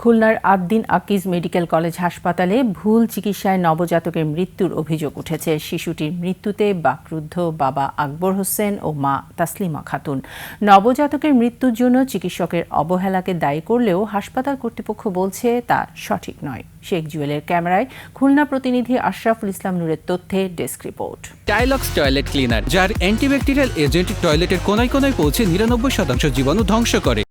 খুলনার Ad-din Akij medical college হাসপাতালে ভুল চিকিৎসায় নবজাতকের মৃত্যুর অভিযোগ উঠেছে। শিশুটির মৃত্যুতে বাকরুদ্ধ বাবা আকবর হোসেন ও মা তাসলিমা খাতুন। নবজাতকের মৃত্যুর জন্য চিকিৎসকের অবহেলাকে দায়ী করলেও হাসপাতাল কর্তৃপক্ষ বলছে তা সঠিক নয়। শেখ জুয়েলের ক্যামেরায় খুলনা প্রতিনিধি আশরাফুল ইসলাম নূরের তথ্যে ডেস্ক রিপোর্ট। টাইলক্স টয়লেট ক্লিনার, যার অ্যান্টিব্যাকটেরিয়াল এজেন্ট টয়লেটের কোনায় কোনায় পৌঁছে ৯৯% জীবাণু ধ্বংস করে।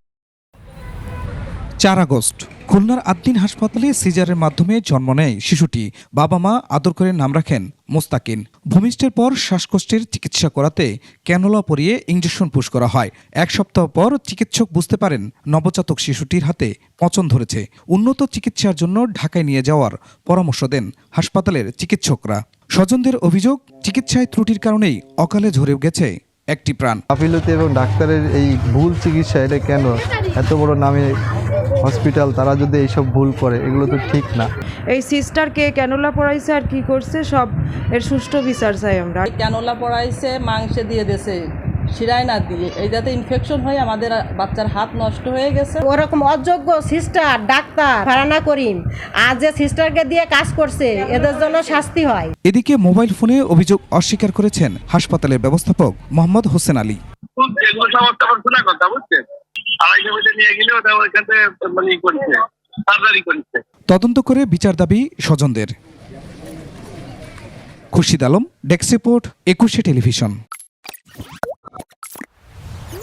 ৪ আগস্ট খুলনার আদ্দিন হাসপাতালে সিজারের মাধ্যমে জন্ম নেয় শিশুটি। বাবা মা আদর করে নাম রাখেন মোস্তাকিন। ভূমিষ্ঠের পর শ্বাসকষ্টের চিকিৎসা করাতে ক্যানোলা পরিয়ে ইঞ্জেকশন পুশ করা হয়। ১ সপ্তাহ পর চিকিৎসক বুঝতে পারেন নবজাতক শিশুটির হাতে পচন ধরেছে। উন্নত চিকিৎসার জন্য ঢাকায় নিয়ে যাওয়ার পরামর্শ দেন হাসপাতালের চিকিৎসকরা। স্বজনদের অভিযোগ, চিকিৎসায় ত্রুটির কারণেই অকালে ঝরে গেছে একটি প্রাণ। গাফিলতি এবং ডাক্তারের এই ভুল চিকিৎসা, এটা কেন এত বড় নামে হসপিটাল তারা যদি এইসব ভুল করে, এগুলো তো ঠিক না। এই সিস্টারকে ক্যানোলা পড়াইছে আর কি করছে, সব এর সুষ্ঠু বিচার চাই আমরা। ক্যানোলা পড়াইছে, মাংসে দিয়ে দিয়েছে, শিরায় না দিয়ে, এইটাতে ইনফেকশন হয়ে আমাদের বাচ্চার হাত নষ্ট হয়ে গেছে। ওরকম অযোগ্য সিস্টার ডাক্তার ফারানা করিম আজ যে সিস্টারকে দিয়ে কাজ করছে, এদের জন্য শাস্তি হয়। এদিকে মোবাইল ফোনে অভিযোগ অস্বীকার করেছেন হাসপাতালের ব্যবস্থাপক মোহাম্মদ হোসেন আলী। তদন্ত করে বিচার দাবি স্বজনদের। খুরশিদ আলম, ডেস্ক রিপোর্ট, ২১শে টেলিভিশন।